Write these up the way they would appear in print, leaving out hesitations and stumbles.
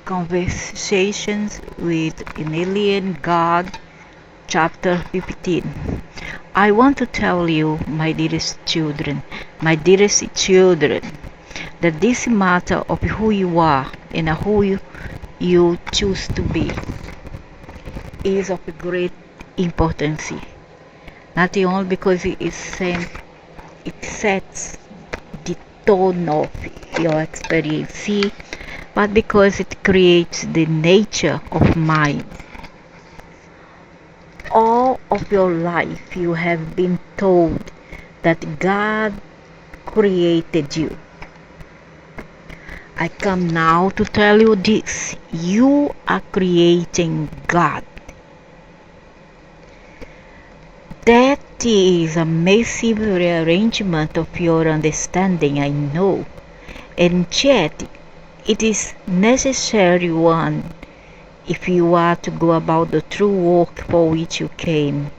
Conversations with an Alien God, Chapter 15. I want to tell you, my dearest children, that this matter of who you are and who you choose to be is of great importance. Not only because it sets the tone of your experience, but because it creates the nature of mind. All of your life you have been told that God created you. I come now to tell you this: you are creating God. That is a massive rearrangement of your understanding, I know, and yet it is necessary one if you are to go about the true work for which you came.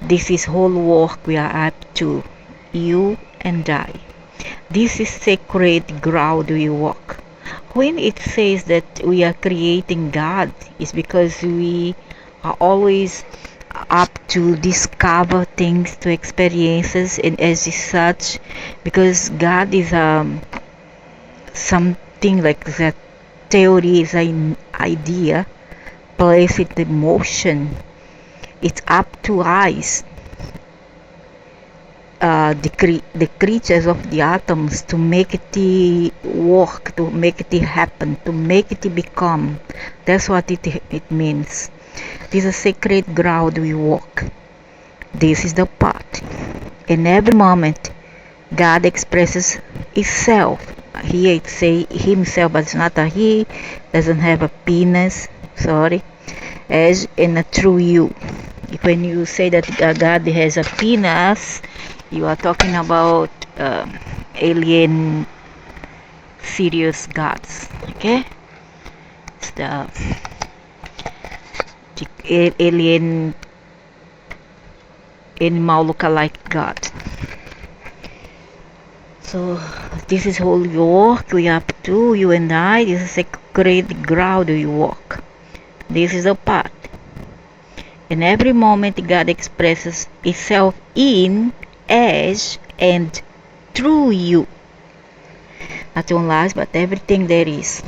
This is whole work we are up to, you and I. This is sacred ground we walk. When it says that we are creating God, it's because we are always up to discover things, to experiences, and as such, because God is something like that theory is an idea, place it in motion. It's up to us, the creatures of the atoms, to make it work, to make it happen, to make it become. That's what it means. This is a sacred ground we walk. This is the path. In every moment, God expresses Himself. Here it say Himself, but it's not a He. Doesn't have a penis. Sorry. As in a true you. When you say that God has a penis, you are talking about alien, serious gods. Okay? It's the alien animal look-alike God. So this is whole work we up to, you and I. This is a sacred ground we walk. This is the path. In every moment God expresses Himself in, as, and through you. Not only us, but everything there is.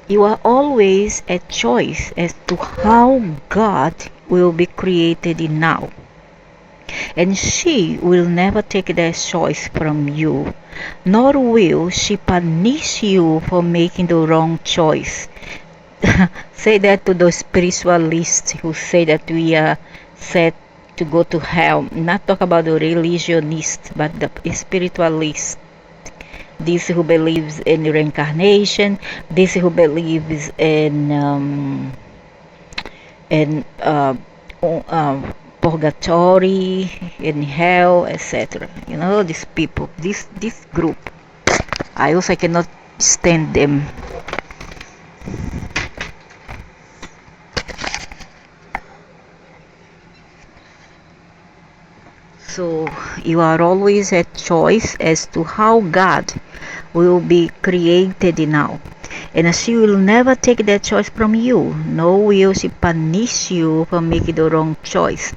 You are always at choice as to how God will be created in now. And she will never take that choice from you, nor will she punish you for making the wrong choice. Say that to those spiritualists who say that we are set to go to hell. Not talk about the religionists, but the spiritualists. This who believes in reincarnation, this who believes in purgatory, in hell, etc. You know, these people, this group. I also cannot stand them. So you are always at choice as to how God will be created now. And she will never take that choice from you, nor will she punish you for making the wrong choice.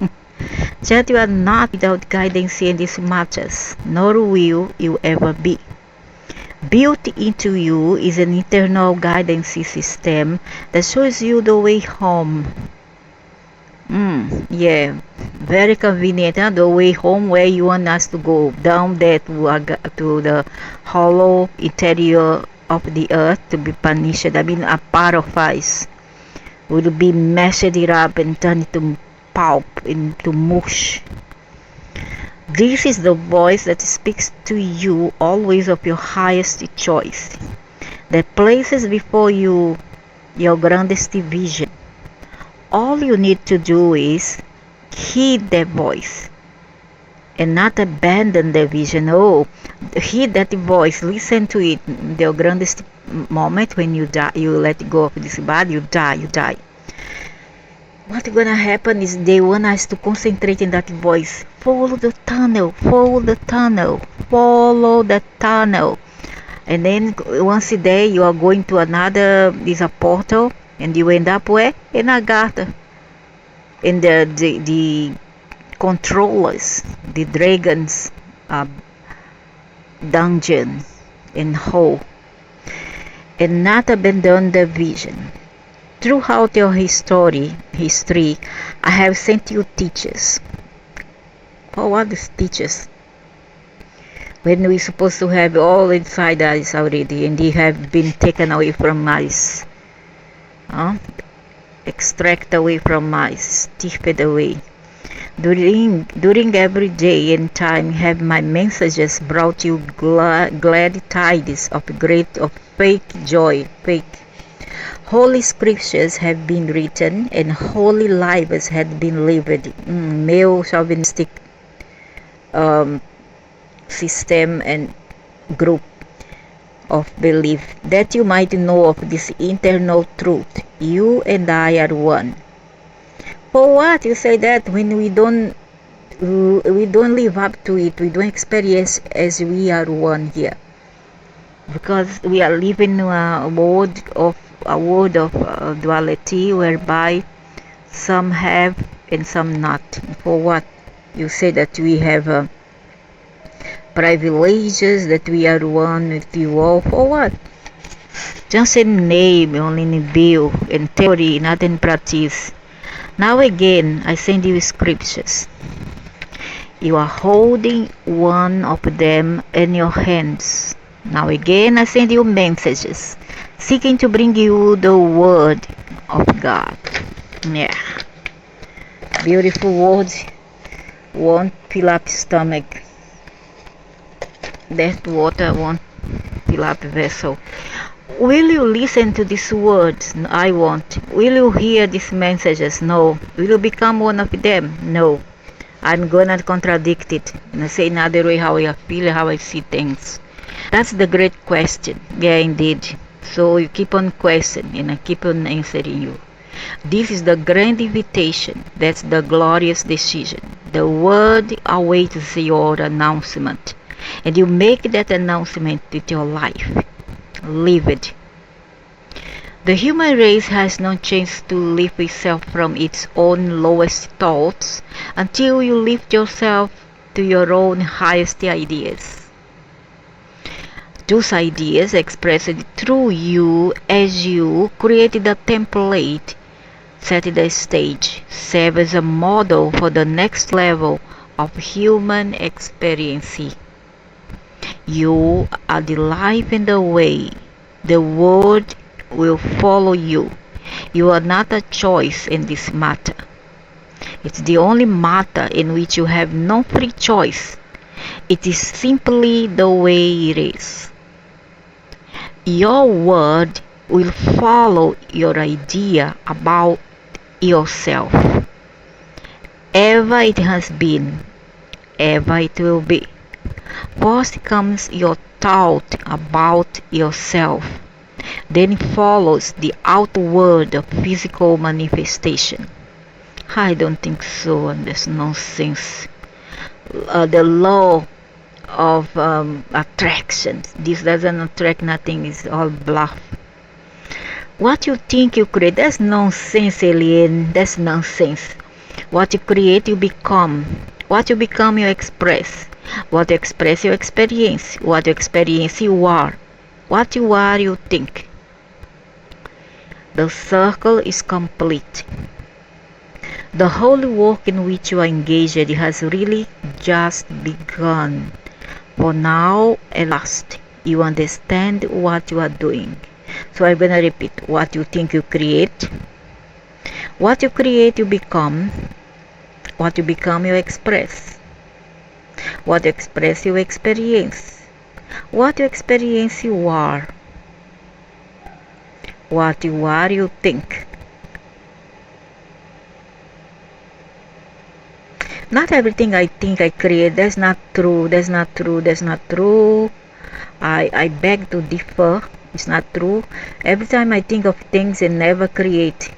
Yet you are not without guidance in these matters, nor will you ever be. Built into you is an internal guidance system that shows you the way home. Yeah, very convenient, huh? The way home where you want us to go, down there to the hollow interior of the earth to be punished. I mean, a part of us will be mashed it up and turned into pulp, into mush. This is the voice that speaks to you always of your highest choice, that places before you your grandest vision. All you need to do is heed that voice and not abandon the vision. Oh, heed that voice, listen to it. The grandest moment when you die, you let go of this body, you die. What's gonna happen is they want us to concentrate in that voice. Follow the tunnel. And then once a day you are going to another, is a portal, and you end up where? In Agatha. In the controllers, the dragons, dungeon in hole, and not abandon the vision. Throughout your history, I have sent you teachers. Oh, what is teachers? When we're supposed to have all inside us already, and they have been taken away from us, extract away from us, stripped away. During every day and time have my messages brought you glad tidings of fake joy, fake. Holy scriptures have been written and holy lives have been lived. Male chauvinistic system and group of belief, that you might know of this internal truth. You and I are one. For what you say that when we don't live up to it, we don't experience as we are one here, because we are living a world of duality, whereby some have and some not. For what you say that we have privileges, that we are one with you all? For what? Just in name, only in view, in theory, not in practice. Now again, I send you scriptures. You are holding one of them in your hands. Now again, I send you messages, seeking to bring you the word of God. Yeah. Beautiful words won't fill up stomach. That water won't fill up vessel. Will you listen to these words? I won't. Will you hear these messages? No. Will you become one of them? No. I'm gonna contradict it and say another way how I feel, how I see things. That's the great question. Yeah, indeed. So you keep on questioning and I keep on answering you. This is the grand invitation. That's the glorious decision. The word awaits your announcement. And you make that announcement with your life. Live it. The human race has no chance to lift itself from its own lowest thoughts until you lift yourself to your own highest ideas. Those ideas expressed through you as you created a template, set the stage, serve as a model for the next level of human experience. You are the life in the way. The word will follow you. You are not a choice in this matter. It's the only matter in which you have no free choice. It is simply the way it is. Your word will follow your idea about yourself. Ever it has been, ever it will be. First comes your thought about yourself. Then follows the outward physical manifestation. I don't think so, and there's nonsense. The law of attraction. This doesn't attract nothing, it's all bluff. What you think you create, that's nonsense, alien. That's nonsense. What you create, you become. What you become, you express. What you express, you experience. What you experience, you are. What you are, you think. The circle is complete. The holy work in which you are engaged has really just begun. For now, at last, you understand what you are doing. So I'm going to repeat. What you think, you create. What you create, you become. What you become, you express. What you express, you experience. What you experience, you are. What you are, you think. Not everything I think I create. That's not true. That's not true. That's not true. I beg to differ. It's not true. Every time I think of things and never create.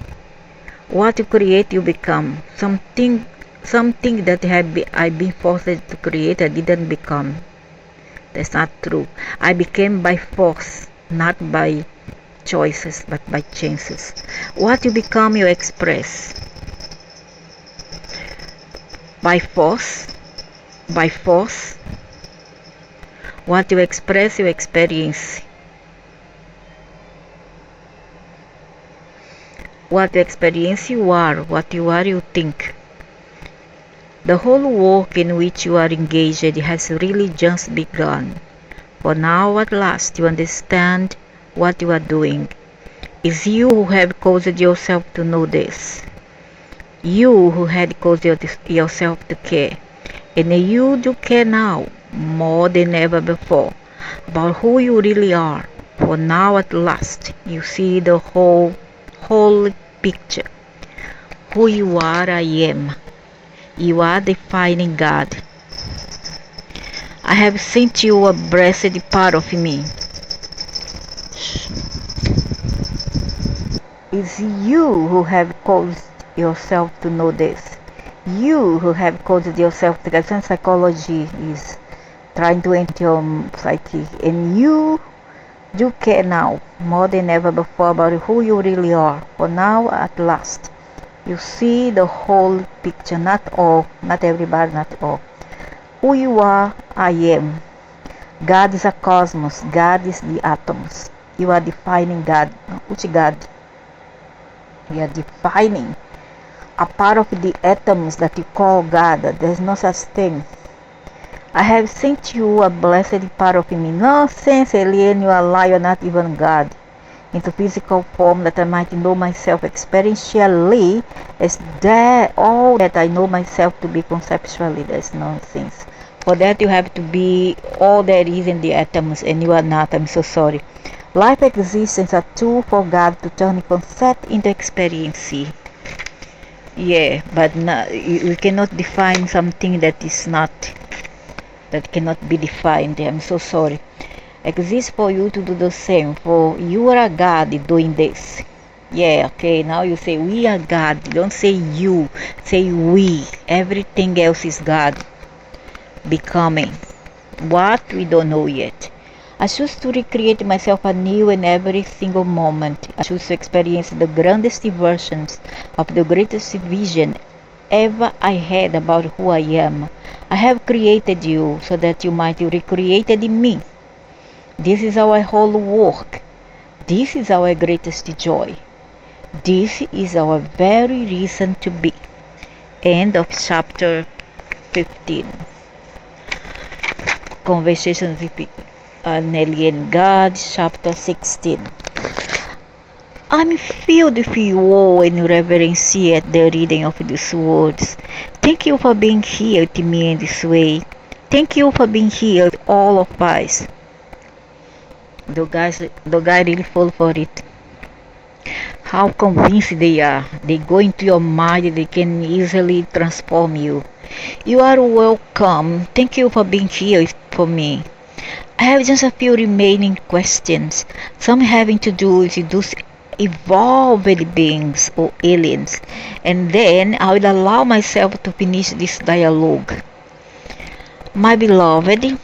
What you create, you become. Something that I've been forced to create, I didn't become. That's not true. I became by force, not by choices, but by chances. What you become, you express. By force, by force. What you express, you experience. What you experience, you are. What you are, you think. The whole work in which you are engaged has really just begun. For now at last you understand what you are doing. It's you who have caused yourself to know this. You who had caused yourself to care. And you do care now, more than ever before, about who you really are. For now at last you see the whole picture. Who you are, I am. You are defining God. I have sent you a blessed part of me. It's you who have caused yourself to know this. You who have caused yourself to get. Psychology is trying to enter your psyche, and you do care now more than ever before about who you really are. For now at last you see the whole picture, not all, not everybody, not all. Who you are, I am. God is a cosmos. God is the atoms. You are defining God. Which God? You are defining a part of the atoms that you call God. There's no such thing. I have sent you a blessed part of me. No sense, alien, you are a liar, not even God. Into physical form, that I might know myself experientially, as that all that I know myself to be conceptually. That's nonsense. For that you have to be all there is in the atoms, and you are not. I'm so sorry. Life exists as a tool for God to turn concept into experience. Yeah, but we cannot define something that is not, that cannot be defined. I'm so sorry. Exists for you to do the same. For you are a God doing this. Yeah, okay, now you say we are God. Don't say you, say we. Everything else is God. Becoming. What? We don't know yet. I choose to recreate myself anew in every single moment. I choose to experience the grandest versions of the greatest vision ever I had about who I am. I have created you so that you might be recreated in me. This is our whole work. This is our greatest joy. This is our very reason to be. End of chapter 15. Conversations with an Alien God, chapter 16. I'm filled with awe and reverence at the reading of these words. Thank you for being here to me in this way. Thank you for being here with all of us. The guy really fall for it. How convinced they are. They go into your mind, they can easily transform you. You are welcome. Thank you for being here for me. I have just a few remaining questions, some having to do with those evolved beings or aliens, and then I will allow myself to finish this dialogue. My beloved,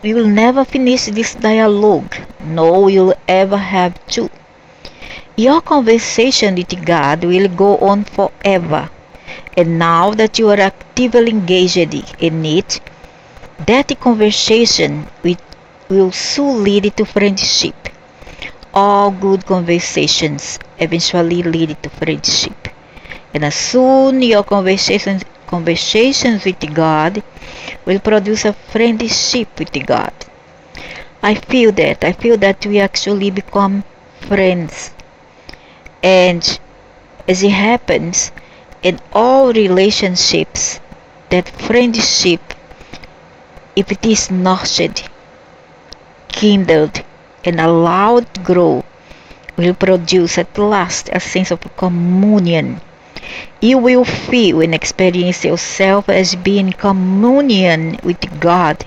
we will never finish this dialogue, nor will you ever have to. Your conversation with God will go on forever, and now that you are actively engaged in it, that conversation will soon lead to friendship. All good conversations eventually lead to friendship, and as soon your conversations with God will produce a friendship with God. I feel that we actually become friends, and as it happens in all relationships, that friendship, if it is nurtured, kindled, and allowed to grow, will produce at last a sense of communion. You will feel and experience yourself as being in communion with God.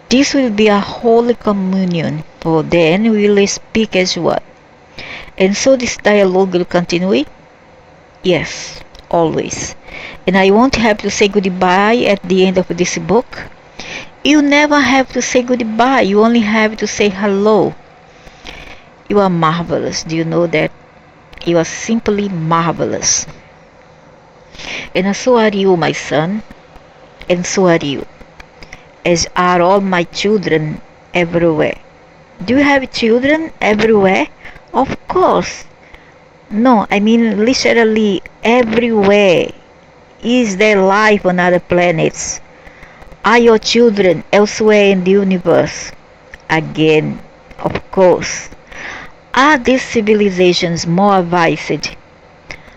This will be a holy communion, for then we will speak as one. And so this dialogue will continue? Yes, always. And I won't have to say goodbye at the end of this book. You never have to say goodbye. You only have to say hello. You are marvelous. Do you know that? You are simply marvelous. And so are you, my son. And so are you. As are all my children everywhere. Do you have children everywhere? Of course. No, I mean literally everywhere. Is there life on other planets? Are your children elsewhere in the universe? Again, of course. Are these civilizations more advanced?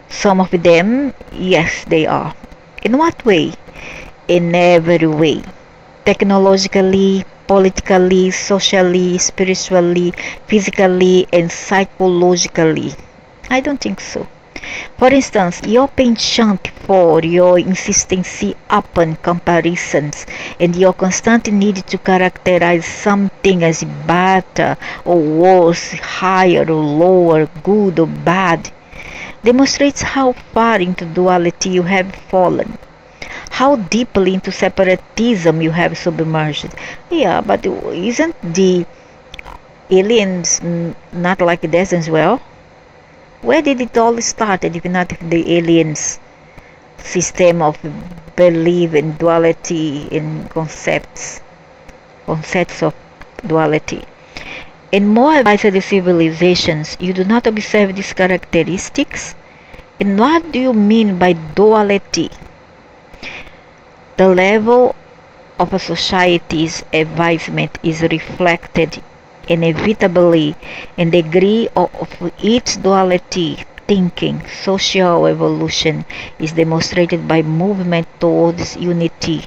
Some of them, yes, they are. In what way? In every way. Technologically, politically, socially, spiritually, physically, and psychologically. I don't think so. For instance, your penchant for your insistency upon comparisons and your constant need to characterize something as better or worse, higher or lower, good or bad, demonstrates how far into duality you have fallen, how deeply into separatism you have submerged. Yeah, but isn't the aliens not like this as well? Where did it all start if not the aliens' system of belief in duality in concepts of duality? In more advanced civilizations, you do not observe these characteristics. And what do you mean by duality? The level of a society's advancement is reflected inevitably in the degree of its duality. Thinking social evolution is demonstrated by movement towards unity,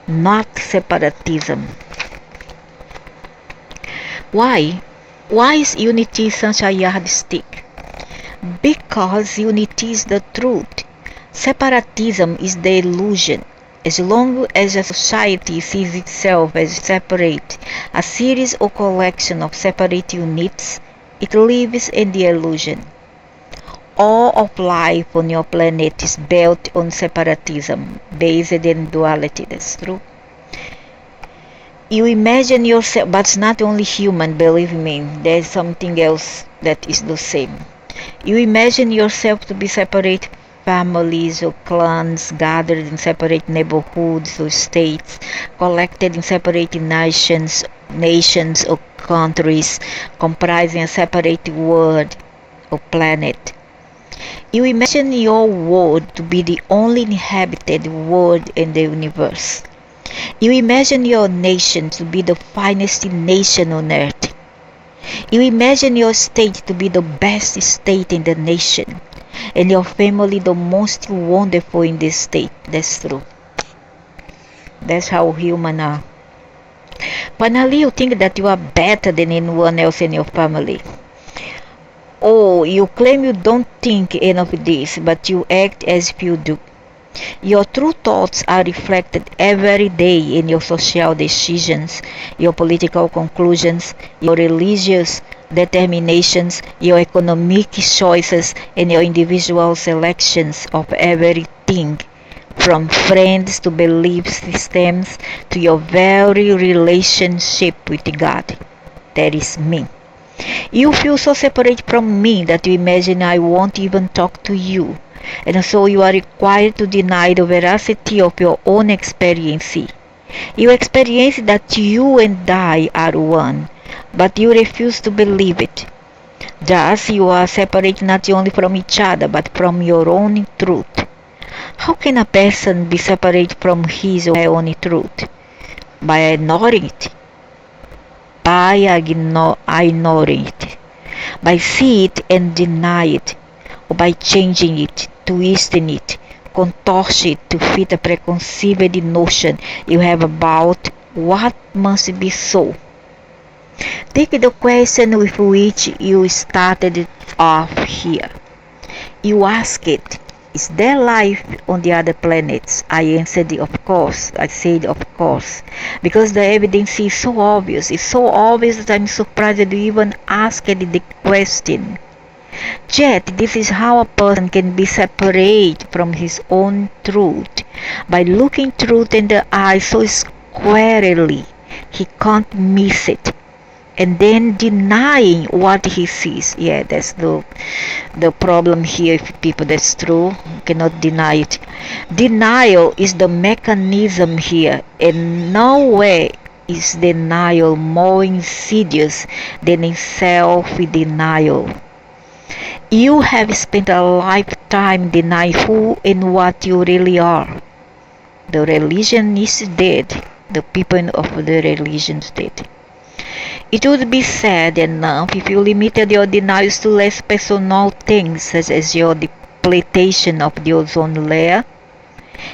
not separatism. Why? Why is unity such a yardstick? Because unity is the truth. Separatism is the illusion. As long as a society sees itself as separate, a series or collection of separate units, it lives in the illusion. All of life on your planet is built on separatism, based in duality. That's true. You imagine yourself, but it's not only human, believe me, there's something else that is the same. You imagine yourself to be separate families or clans gathered in separate neighborhoods or states, collected in separate nations or countries, comprising a separate world or planet. You imagine your world to be the only inhabited world in the universe. You imagine your nation to be the finest nation on earth. You imagine your state to be the best state in the nation, and your family the most wonderful in this state. That's true. That's how human are. Finally, you think that you are better than anyone else in your family. Oh, you claim you don't think any of this, but you act as if you do. Your true thoughts are reflected every day in your social decisions, your political conclusions, your religious determinations, your economic choices, and your individual selections of everything, from friends to belief systems to your very relationship with God. That is me. You feel so separate from me that you imagine I won't even talk to you. And so you are required to deny the veracity of your own experience. You experience that you and I are one, but you refuse to believe it. Thus, you are separate not only from each other, but from your own truth. How can a person be separate from his or her own truth? By ignoring it. By ignoring it. By see it and deny it. Or by changing it, twisting it, contorting it to fit a preconceived notion you have about what must be so. Take the question with which you started off here. You asked it, is there life on the other planets? I answered, of course. I said, of course. Because the evidence is so obvious. It's so obvious that I'm surprised that you even asked the question. Yet, this is how a person can be separate from his own truth, by looking truth in the eye so squarely. He can't miss it. And then denying what he sees. Yeah, that's the problem here with people. That's true. You cannot deny it. Denial is the mechanism here, and nowhere is denial more insidious than in self-denial. You have spent a lifetime denying who and what you really are. The religion is dead. The people of the religion is dead. It would be sad enough if you limited your denials to less personal things such as your depletion of the ozone layer,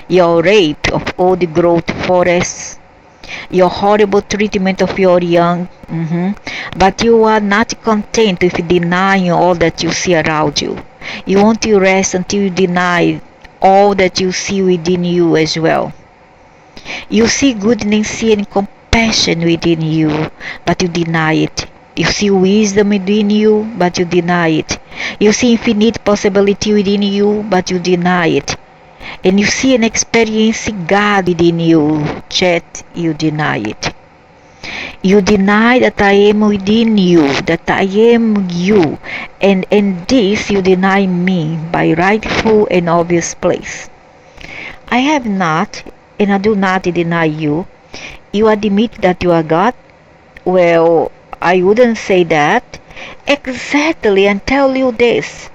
your rape of old growth forests, your horrible treatment of your young, but you are not content with denying all that you see around you. You want to rest until you deny all that you see within you as well. You see goodness and compassion within you, but you deny it. You see wisdom within you, but you deny it. You see infinite possibility within you, but you deny it. And you see and experience God within you, yet you deny it. You deny that I am within you, that I am you, and in this you deny me by rightful and obvious place. I have not, and I do not deny you. You admit that you are God? Well, I wouldn't say that. Exactly, and tell you this.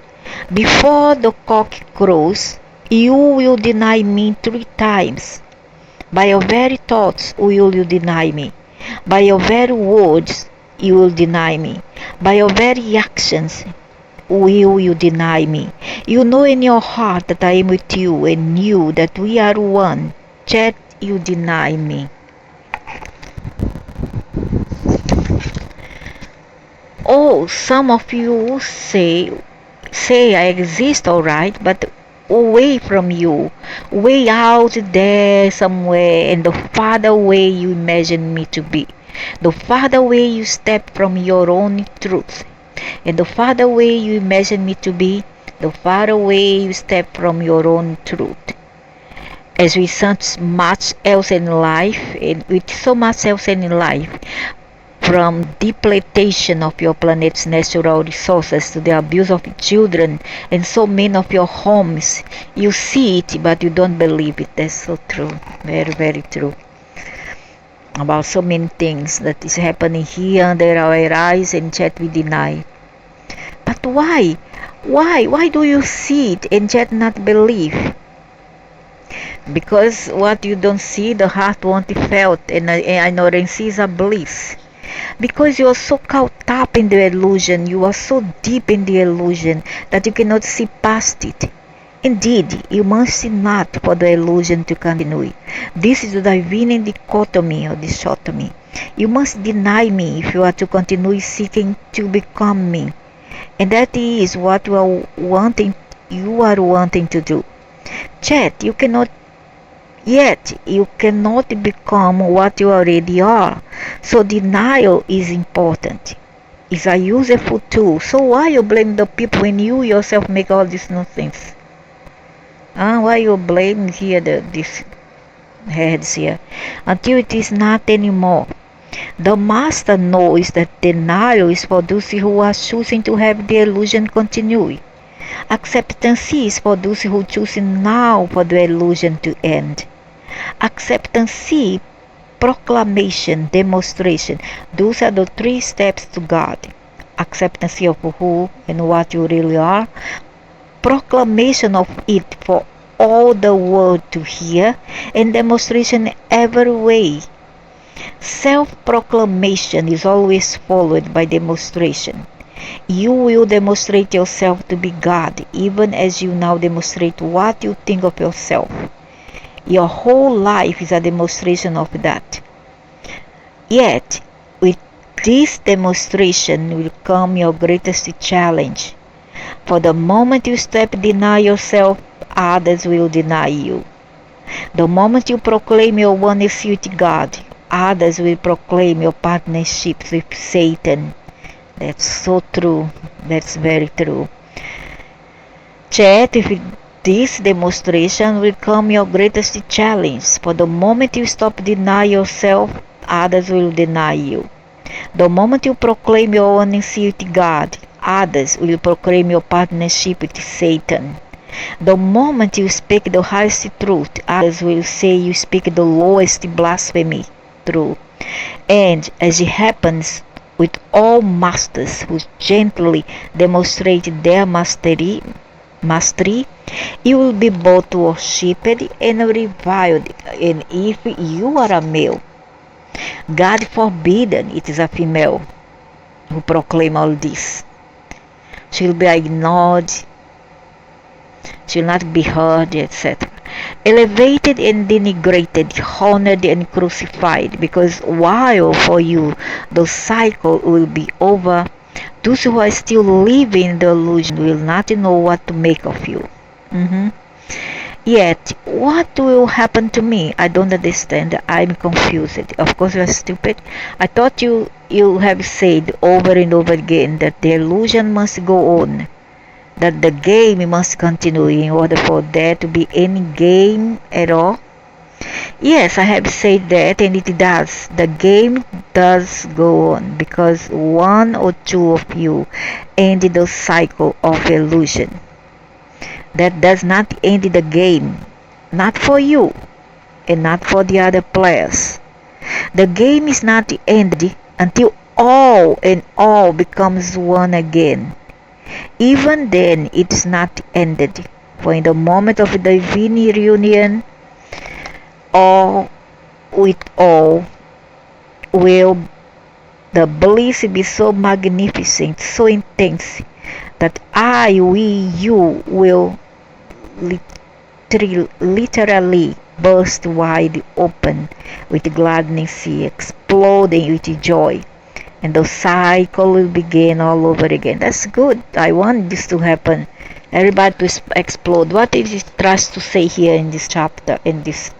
Before the cock crows, you will deny me 3 times. By your very thoughts will you deny me. By your very words you will deny me. By your very actions will you deny me. You know in your heart that I am with you, and you that we are one, yet you deny me. Oh, some of you say I exist, alright, but away from you, way out there somewhere, and the farther away you imagine me to be, the farther away you step from your own truth, and the farther away you imagine me to be, the farther away you step from your own truth. As with so much else in life, and with so much else in life, from depletion of your planet's natural resources to the abuse of children and so many of your homes, you see it but you don't believe it. That's so true, very, very true. About so many things that is happening here under our eyes, and yet we deny. But why? Why do you see it and yet not believe? Because what you don't see, the heart won't be felt, and ignorance is a bliss. Because you are so caught up in the illusion, you are so deep in the illusion that you cannot see past it. Indeed, you must see not for the illusion to continue. This is the divine dichotomy or dichotomy. You must deny me if you are to continue seeking to become me. And that is what you are wanting to do. Yet you cannot become what you already are. So denial is important. It's a useful tool. So why you blame the people when you yourself make all this nonsense? Why you blame here these heads here? Until it is not anymore. The master knows that denial is for those who are choosing to have the illusion continue. Acceptance is for those who choose now for the illusion to end. Acceptance, proclamation, demonstration. Those are the 3 steps to God. Acceptance of who and what you really are. Proclamation of it for all the world to hear, and demonstration every way. Self-proclamation is always followed by demonstration. You will demonstrate yourself to be God, even as you now demonstrate what you think of yourself. Your whole life is a demonstration of that. Yet, with this demonstration will come your greatest challenge. For the moment you deny yourself, others will deny you. The moment you proclaim your oneness with God, others will proclaim your partnership with Satan. That's so true. That's very true. Yet, if This demonstration will become your greatest challenge. For the moment you stop denying yourself, others will deny you. The moment you proclaim your honesty with God, others will proclaim your partnership with Satan. The moment you speak the highest truth, others will say you speak the lowest blasphemy truth. And as it happens with all masters who gently demonstrate their mastery, you will be both worshipped and reviled. And if you are a male, God forbidden it is a female who proclaim all this. She will be ignored, she will not be heard, etc. Elevated and denigrated, honored and crucified, because while for you the cycle will be over, those who are still living the illusion will not know what to make of you. Yet, what will happen to me? I don't understand. I'm confused. Of course, you're stupid. I thought you have said over and over again that the illusion must go on, that the game must continue in order for there to be any game at all. Yes, I have said that, and it does. The game does go on because one or two of you ended the cycle of illusion. That does not end the game, not for you and not for the other players. The game is not ended until all and all becomes one again. Even then it is not ended, for in the moment of the divine reunion, all with all will the bliss be so magnificent, so intense, that we, you will literally burst wide open with gladness, exploding with joy, and the cycle will begin all over again. That's good. I want this to happen. Everybody to explode. What is it tries to say here in this chapter, in this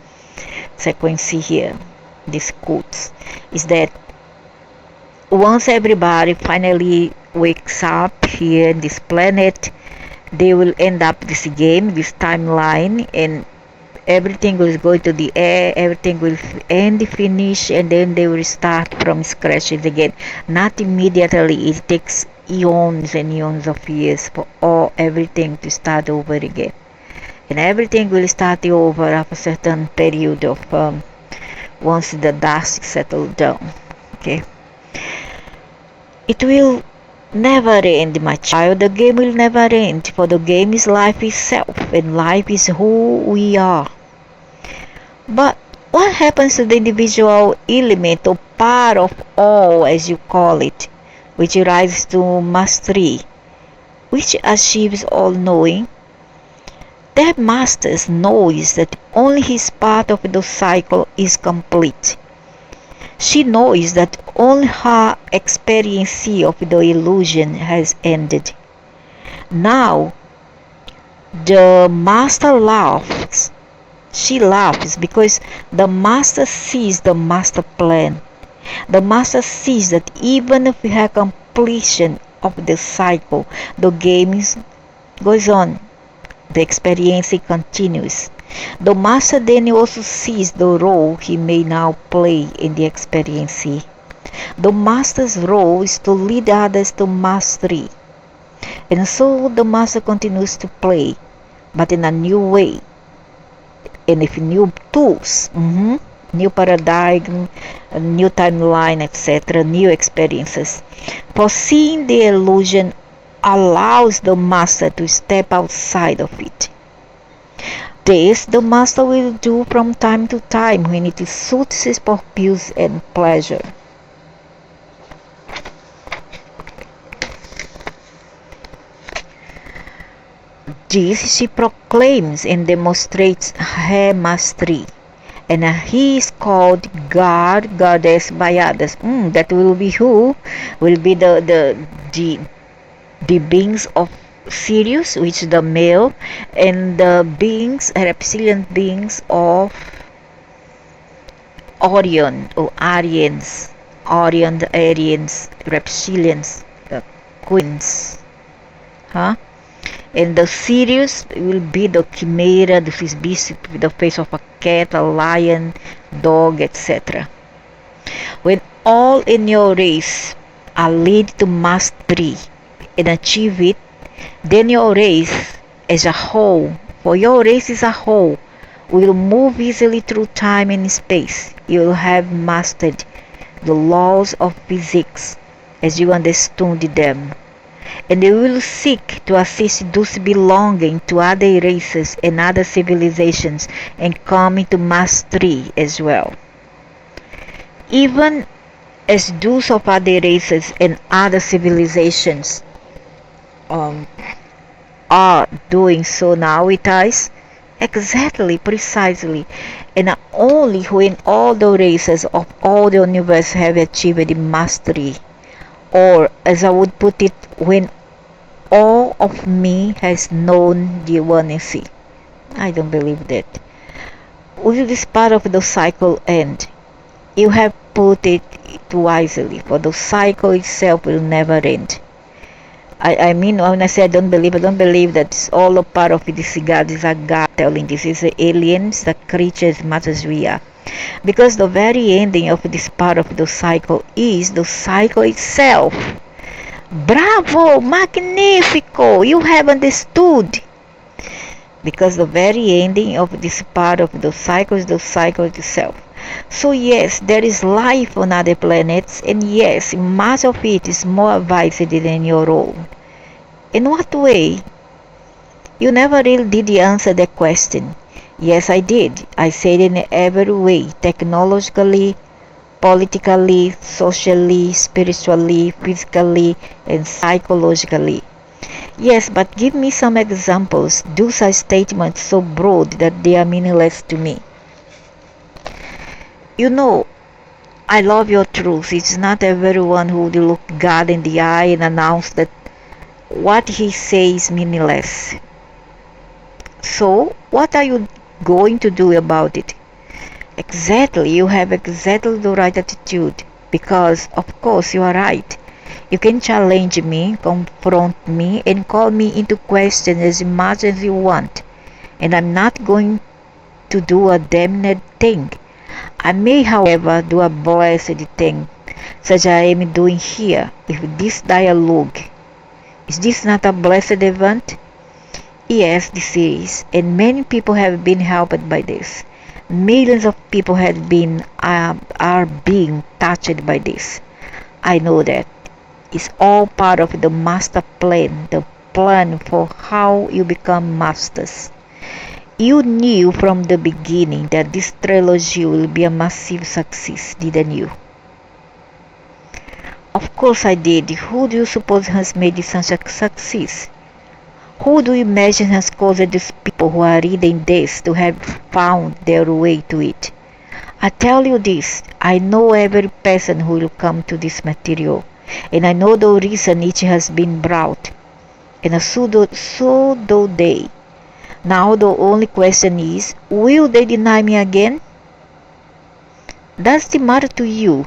sequence here, these quotes, is that once everybody finally wakes up here in this planet, they will end up this game, this timeline, and everything will go to the air, everything will end, finish, and then they will start from scratch again. Not immediately. It takes eons and eons of years for everything to start over again. And everything will start over after a certain period of once the dust settles down. Okay. It will never end, my child. The game will never end, for the game is life itself, and life is who we are. But what happens to the individual element or part of all, as you call it, which rises to mastery, which achieves all knowing? That master knows that only his part of the cycle is complete. She knows that only her experience of the illusion has ended. Now, the master laughs. She laughs because the master sees the master plan. The master sees that even if we have completion of the cycle, the game goes on. The experience continues. The master then also sees the role he may now play in the experience. The master's role is to lead others to mastery. And so the master continues to play, but in a new way. And with new tools, new paradigm, new timeline, etc., new experiences. Foreseeing the illusion allows the master to step outside of it. This the master will do from time to time when it suits his purpose and pleasure. This she proclaims and demonstrates her mastery, and he is called God, goddess by others. That will be who? Will be the beings of Sirius, which is the male, and the beings, reptilian beings of Orion or Aryans. Orion, the Aryans, reptilians, the queens. And the serious will be the chimera, this beast with the face of a cat, a lion, dog, etc. When all in your race are led to mastery and achieve it, then your race as a whole, for your race as a whole, will move easily through time and space. You will have mastered the laws of physics as you understood them, and they will seek to assist those belonging to other races and other civilizations and come into mastery as well. Even as those of other races and other civilizations um, are doing so now with us, exactly, precisely, and only when all the races of all the universe have achieved mastery, or as I would put it, when all of me has known the oneness. I don't believe that. Will this part of the cycle end? You have put it wisely, for the cycle itself will never end. I mean, when I say I don't believe that it's all a part of this God. Is a God telling this is the aliens, the creatures as much as we are. Because the very ending of this part of the cycle is the cycle itself. Bravo, magnifico, you have understood. Because the very ending of this part of the cycle is the cycle itself. So yes, there is life on other planets, and yes, much of it is more advanced than your own. In what way? You never really did answer that question. Yes, I did. I said in every way, technologically, politically, socially, spiritually, physically, and psychologically. Yes, but give me some examples. Those are statements so broad that they are meaningless to me. You know, I love your truth. It's not everyone who will look God in the eye and announce that what he says is meaningless. So, what are you going to do about it? Exactly, you have exactly the right attitude. Because, of course, you are right. You can challenge me, confront me, and call me into question as much as you want. And I'm not going to do a damned thing. I may, however, do a blessed thing, such as I am doing here, with this dialogue. Is this not a blessed event? Yes, this is, and many people have been helped by this. Millions of people are being touched by this. I know that. It's all part of the master plan, the plan for how you become masters. You knew from the beginning that this trilogy will be a massive success, didn't you? Of course I did. Who do you suppose has made it such a success? Who do you imagine has caused these people who are reading this to have found their way to it? I tell you this, I know every person who will come to this material, and I know the reason each has been brought, and so do they. Now the only question is, will they deny me again? Does it matter to you?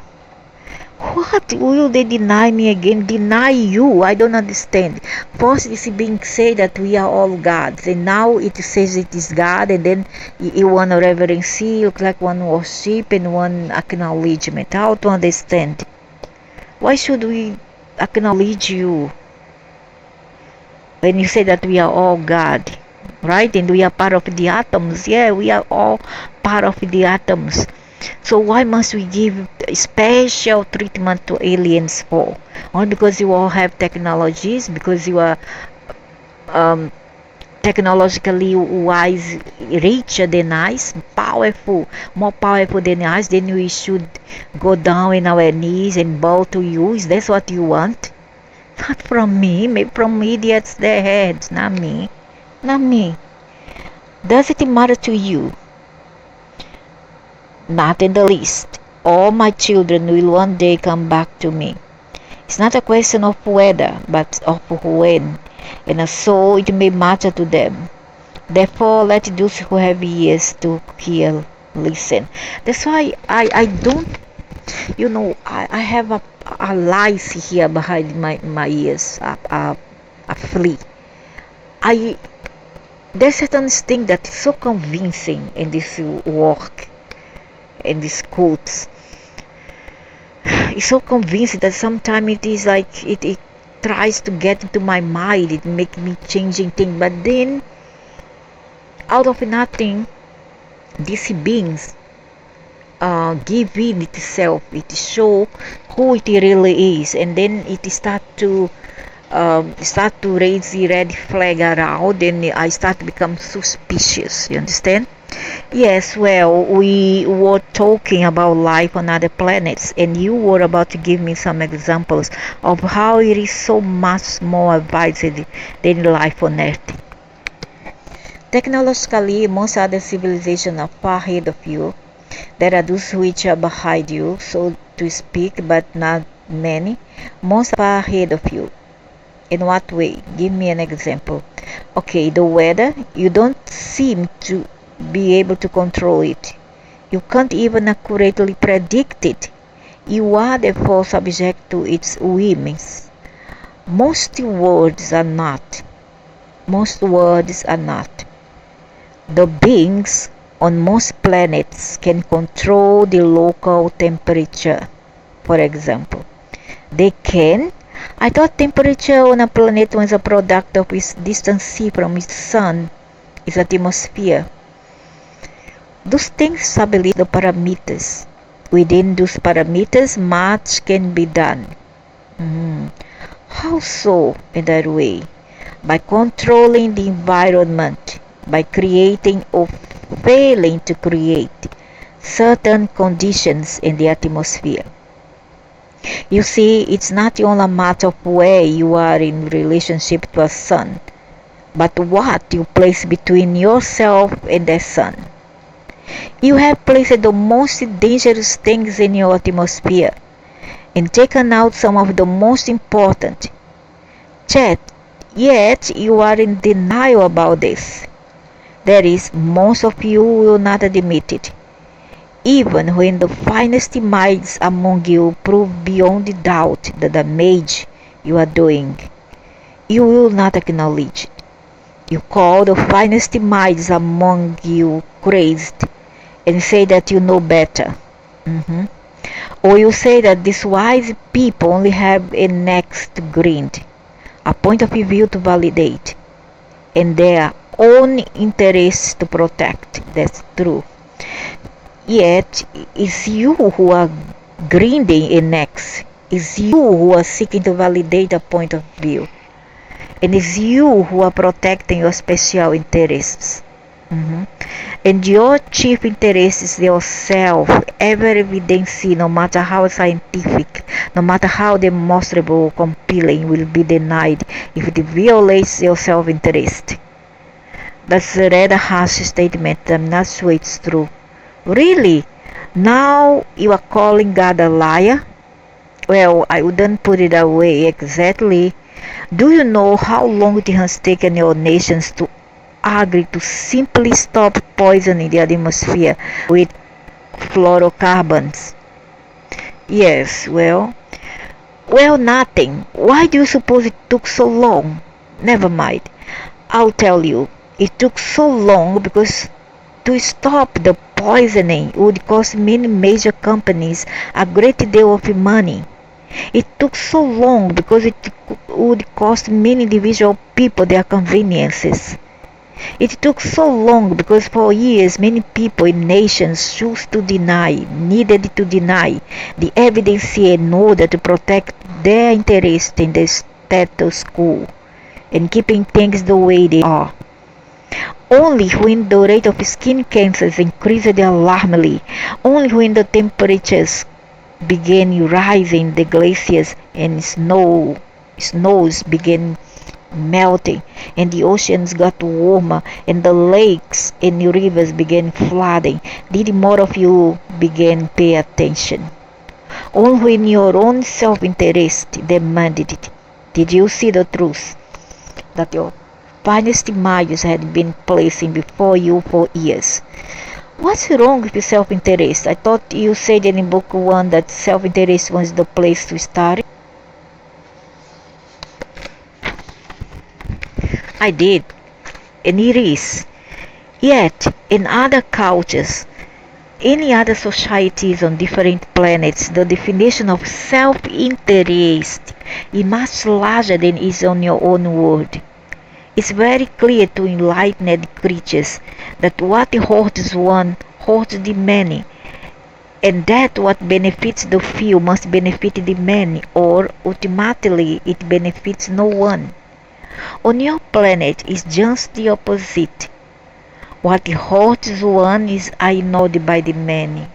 What will they deny me again? Deny you? I don't understand. First it's being said that we are all gods, and now it says it is God, and then you want a reverence, look like one worship and one acknowledgement. How to understand? Why should we acknowledge you when you say that we are all God? Right? And we are part of the atoms. Yeah, we are all part of the atoms. So why must we give special treatment to aliens for? Only because you all have technologies, because you are technologically wise, richer than us, powerful, more powerful than us, then we should go down on our knees and bow to you. Is that what you want? Not from me, maybe from idiots, their heads, not me. Not me. Does it matter to you? Not in the least. All my children will one day come back to me. It's not a question of whether, but of when, and so it may matter to them. Therefore, let those who have ears to hear listen. That's why I don't, I have a lice here behind my ears, a flea. I there's certain thing that is so convincing in this work, in these quotes. It's so convincing that sometimes it is like it tries to get into my mind, it makes me changing things, but then out of nothing these beings give in itself, it show who it really is, and then it start to raise the red flag around, and I start to become suspicious. You understand? Yes, well, we were talking about life on other planets, and you were about to give me some examples of how it is so much more advanced than life on Earth. Technologically, most other civilizations are far ahead of you. There are those which are behind you, so to speak, but not many. Most are far ahead of you. In what way? Give me an example. Okay, the weather, you don't seem to be able to control it. You can't even accurately predict it. You are therefore subject to its whims. Most words are not. Most words are not. The beings on most planets can control the local temperature, for example. They can. I thought temperature on a planet was a product of its distance from its sun, its atmosphere. Those things establish the parameters. Within those parameters, much can be done. How so in that way? By controlling the environment, by creating or failing to create certain conditions in the atmosphere. You see, it's not only a matter of where you are in relationship to a sun, but what you place between yourself and the sun. You have placed the most dangerous things in your atmosphere and taken out some of the most important. Yet you are in denial about this. That is, most of you will not admit it. Even when the finest minds among you prove beyond doubt the damage you are doing, you will not acknowledge it. You call the finest minds among you crazed and say that you know better. Or you say that these wise people only have a next grind, a point of view to validate, and their own interests to protect. That's true. Yet, it's you who are grinding a next. It's you who are seeking to validate a point of view. And it's you who are protecting your special interests. And your chief interest is yourself. Every evidence, no matter how scientific, no matter how demonstrable or compelling, will be denied if it violates your self-interest. That's a rather harsh statement. I'm not sure it's true. Really? Now you are calling God a liar? Well, I wouldn't put it that way exactly. Do you know how long it has taken your nations to agree to simply stop poisoning the atmosphere with fluorocarbons? Yes, well, nothing. Why do you suppose it took so long? Never mind. I'll tell you. It took so long because to stop the poisoning would cost many major companies a great deal of money. It took so long because it would cost many individual people their conveniences. It took so long because for years many people in nations needed to deny the evidence in order to protect their interest in the status quo and keeping things the way they are. Only when the rate of skin cancers increased alarmingly, only when the temperatures began rising, the glaciers and snows began melting, and the oceans got warmer, and the lakes and the rivers began flooding, did more of you begin pay attention. Only when your own self-interest demanded it, did you see the truth that your finest images had been placing before you for years. What's wrong with self-interest? I thought you said in book 1 that self-interest was the place to start. I did. and it is. Yet, in other cultures, any other societies on different planets, the definition of self-interest is much larger than is on your own world. It's very clear to enlightened creatures that what hurts one hurts the many, and that what benefits the few must benefit the many, or ultimately it benefits no one. On your planet is just the opposite. What hurts one is ignored by the many,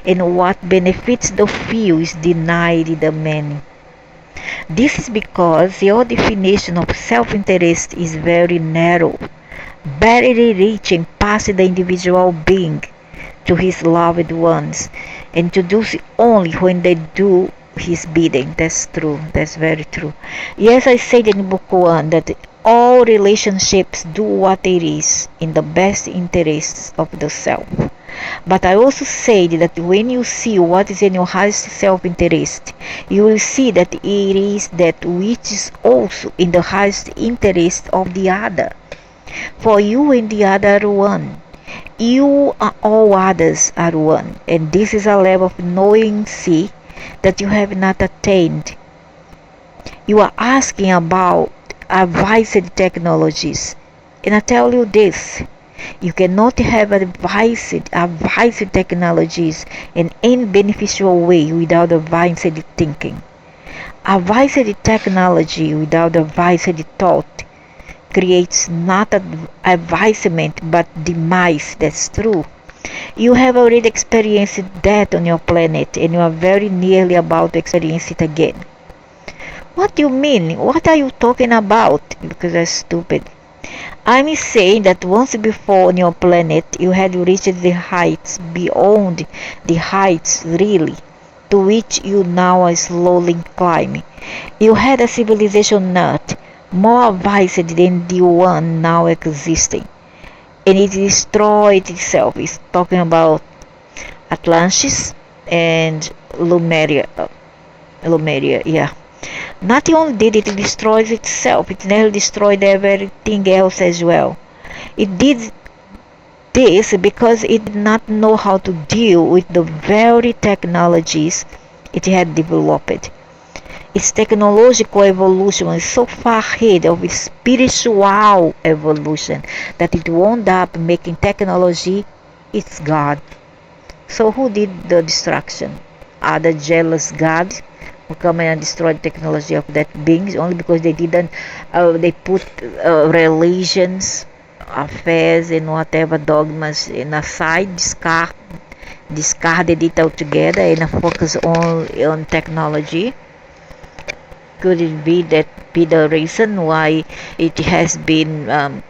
and what benefits the few is denied the many. This is because your definition of self-interest is very narrow, barely reaching past the individual being to his loved ones, and to do so only when they do his bidding. That's true. That's very true. Yes, I said in book 1 that all relationships do what it is in the best interests of the self. But I also said that when you see what is in your highest self-interest, you will see that it is that which is also in the highest interest of the other. For you and the other are one. You and all others are one. And this is a level of knowing, see, that you have not attained. You are asking about advanced technologies, and I tell you this, you cannot have advanced technologies in any beneficial way without advanced thinking. Advanced technology without advanced thought creates not advancement but demise. That's true. You have already experienced that on your planet, and you are very nearly about to experience it again. What do you mean? What are you talking about? Because I'm stupid. I'm saying that once before on your planet you had reached the heights beyond the heights really, to which you now are slowly climbing. You had a civilization not more advanced than the one now existing, and it destroyed itself. It's talking about Atlantis and Lumeria. Yeah. Not only did it destroy itself, it nearly destroyed everything else as well. It did this because it did not know how to deal with the very technologies it had developed. Its technological evolution was so far ahead of its spiritual evolution that it wound up making technology its god. So who did the destruction? Are the jealous gods who come and destroy the technology of that beings only because they didn't they put religions, affairs, and whatever dogmas in aside, discarded it altogether and focus on technology? Could it be that be the reason why it has been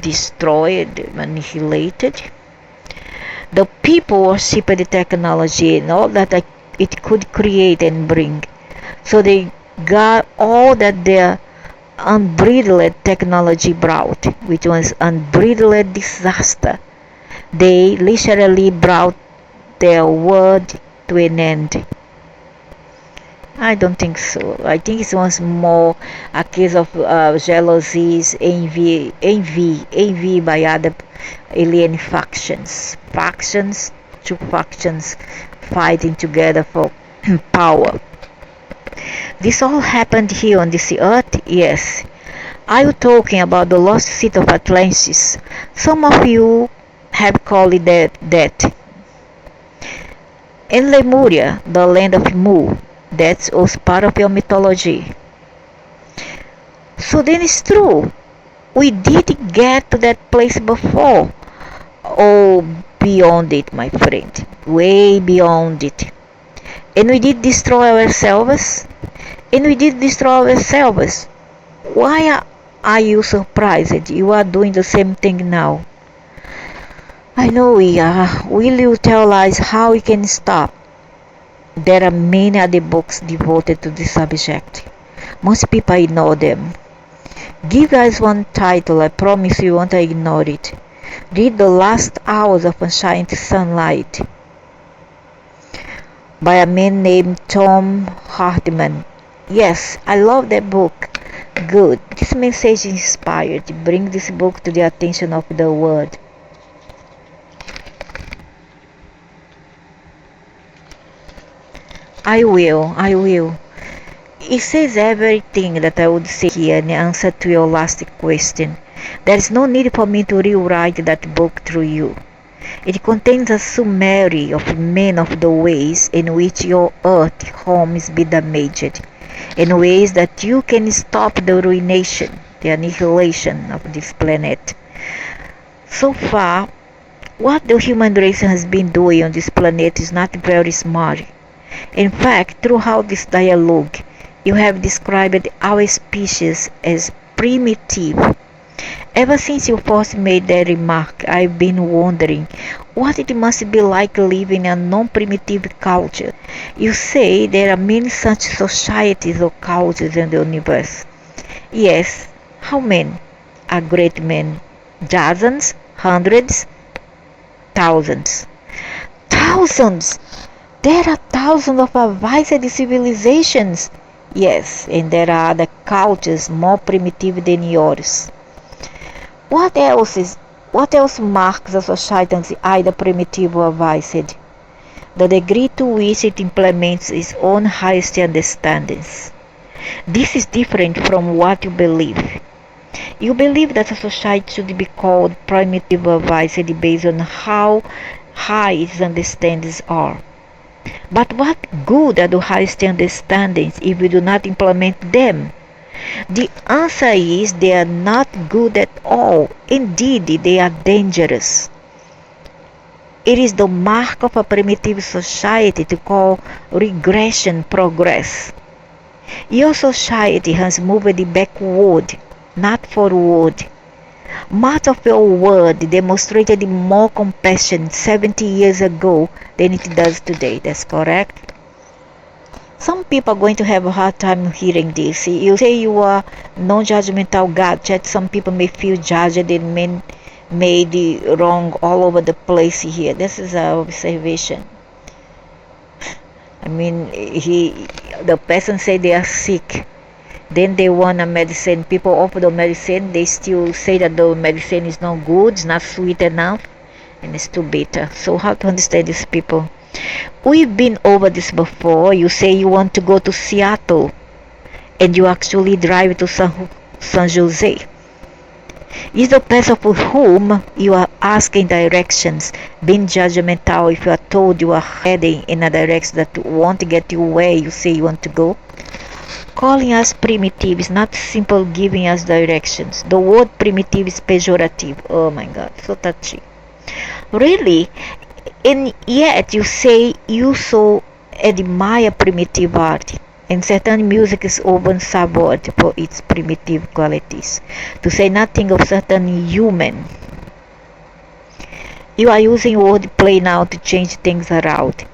destroyed, annihilated? The people worship the technology and all that it could create and bring. So they got all that their unbridled technology brought, which was unbridled disaster. They literally brought their world to an end. I don't think so. I think it was more a case of jealousies, envy by other alien factions. Two factions fighting together for power. This all happened here on this earth? Yes. Are you talking about the lost city of Atlantis? Some of you have called it that. In Lemuria, the land of Mu, that's also part of your mythology. So then it's true. We did get to that place before. Oh, beyond it, my friend. Way beyond it. And we did destroy ourselves. Why are you surprised? You are doing the same thing now. I know we are. Will you tell us how we can stop? There are many other books devoted to this subject. Most people ignore them. Give us one title, I promise you won't ignore it. Read The Last Hours of Unshine Sunlight by a man named Tom Hartman. Yes, I love that book. Good. This message inspired. Bring this book to the attention of the world. I will. It says everything that I would say here in answer to your last question. There is no need for me to rewrite that book through you. It contains a summary of many of the ways in which your earth home is being damaged, in ways that you can stop the ruination, the annihilation of this planet. So far, what the human race has been doing on this planet is not very smart. In fact, throughout this dialogue, you have described our species as primitive. Ever since you first made that remark, I've been wondering what it must be like living in a non-primitive culture. You say there are many such societies or cultures in the universe. Yes, how many? A great many. Dozens? Hundreds? Thousands. Thousands! There are thousands of advanced civilizations. Yes, and there are other cultures more primitive than yours. What else marks a society as either primitive or advanced? The degree to which it implements its own highest understandings. This is different from what you believe. You believe that a society should be called primitive or advanced based on how high its understandings are. But what good are the highest understandings if we do not implement them? The answer is they are not good at all. Indeed, they are dangerous. It is the mark of a primitive society to call regression progress. Your society has moved backward, not forward. Much of your world demonstrated more compassion 70 years ago than it does today. That's correct? Some people are going to have a hard time hearing this. You say you are non-judgmental God, yet some people may feel judged and made wrong all over the place here. This is our observation. I mean, the person say they are sick. Then they want a medicine. People offer the medicine. They still say that the medicine is not good, it's not sweet enough, and it's too bitter. So how to understand these people? We've been over this before. You say you want to go to Seattle, and you actually drive to San Jose. Is the person for whom you are asking directions being judgmental if you are told you are heading in a direction that won't get you where you say you want to go? Calling us primitive is not simple giving us directions. The word primitive is pejorative. Oh my God, so touchy. Really? And yet you say you so admire primitive art, and certain music is often savored for its primitive qualities, to say nothing of certain human. You are using wordplay now to change things around.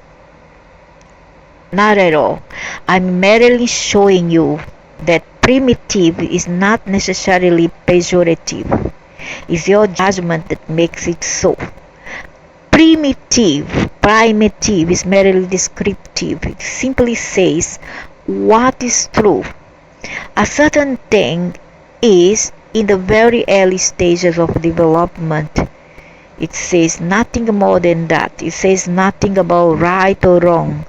Not at all. I'm merely showing you that primitive is not necessarily pejorative. It's your judgment that makes it so. Primitive is merely descriptive. It simply says what is true. A certain thing is in the very early stages of development. It says nothing more than that. It says nothing about right or wrong.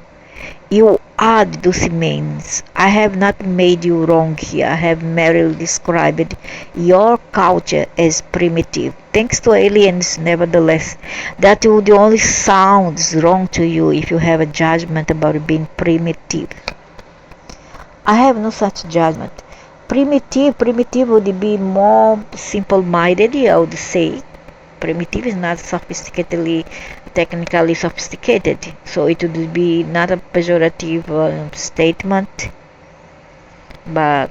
You are deductions. I have not made you wrong here. I have merely described your culture as primitive. Thanks to aliens, nevertheless, that would only sound wrong to you if you have a judgment about being primitive. I have no such judgment. Primitive would be more simple-minded, I would say. Primitive is not technically sophisticated, so it would be not a pejorative statement, but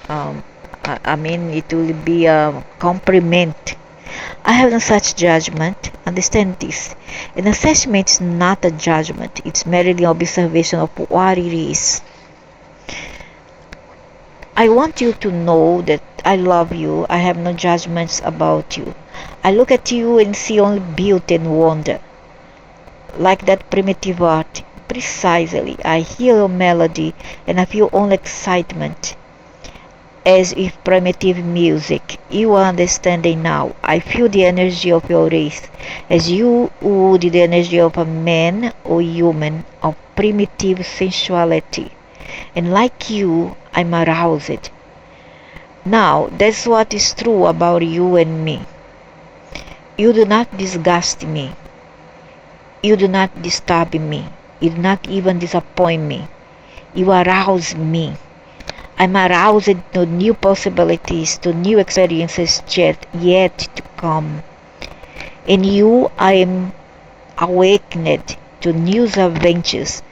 I mean it will be a compliment. I have no such judgment. Understand this. An assessment is not a judgment. It's merely an observation of what it is. I want you to know that I love you. I have no judgments about you. I look at you and see only beauty and wonder. Like that primitive art. Precisely. I hear your melody and I feel only excitement. as if primitive music. You are understanding now. I feel the energy of your race as you would the energy of a man or human of primitive sensuality. And like you, I'm aroused. Now, that's what is true about you and me. You do not disgust me. You do not disturb me. You do not even disappoint me. You arouse me. I'm aroused to new possibilities, to new experiences yet to come. In you, I am awakened to new adventures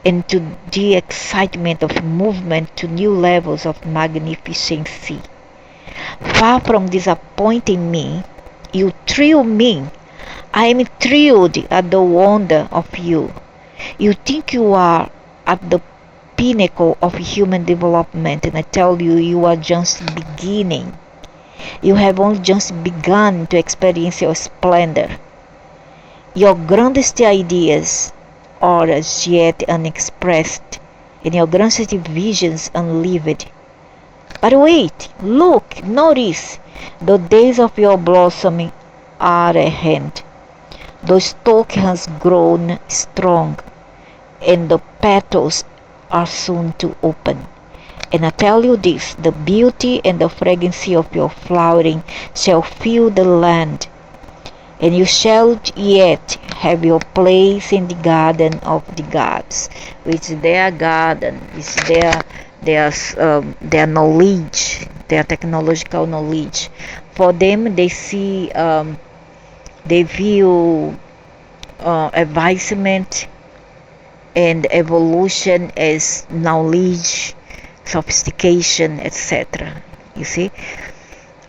and to the excitement of movement to new levels of magnificence. Far from disappointing me, you thrill me. I am thrilled at the wonder of you. You think you are at the pinnacle of human development, and I tell you, you are just beginning. You have only just begun to experience your splendor. Your grandest ideas are as yet unexpressed, and your grandest visions unlived. But wait, look, notice, the days of your blossoming are at hand. The stalk has grown strong, and the petals are soon to open. And I tell you this, the beauty and the fragrancy of your flowering shall fill the land, and you shall yet have your place in the garden of the gods, which is their garden, is their knowledge, their technological knowledge. For them, they see, they view advancement and evolution as knowledge, sophistication, etc. You see,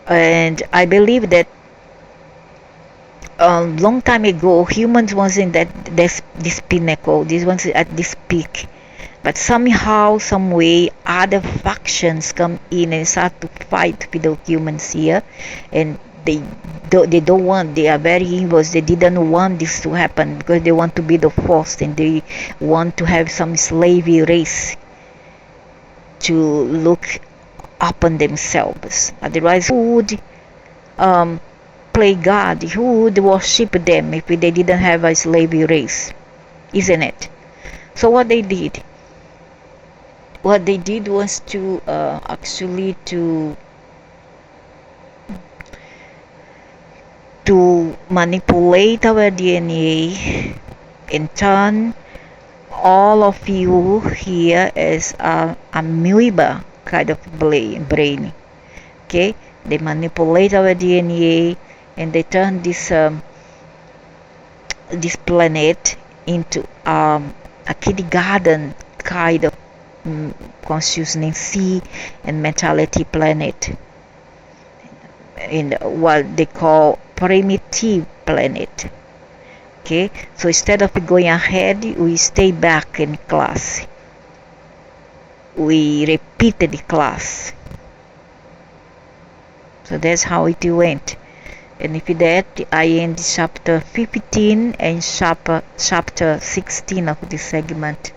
and I believe that a long time ago, humans was in this pinnacle. This one's at this peak, but somehow, some way, other factions come in and start to fight with the humans here, and they don't want. They are very evil. They didn't want this to happen because they want to be the first, and they want to have some slavery race to look upon themselves. Otherwise, who would play God? Who would worship them if they didn't have a slavery race? Isn't it? So what they did was to actually to manipulate our DNA and turn all of you here as a amoeba kind of brain. Okay, they manipulate our DNA and they turn this planet into a kindergarten kind of consciousness and mentality planet, in what they call primitive planet. Okay, so instead of going ahead, we stay back in class. We repeated the class. So that's how it went. And if that, I end chapter 15 and chapter 16 of this segment.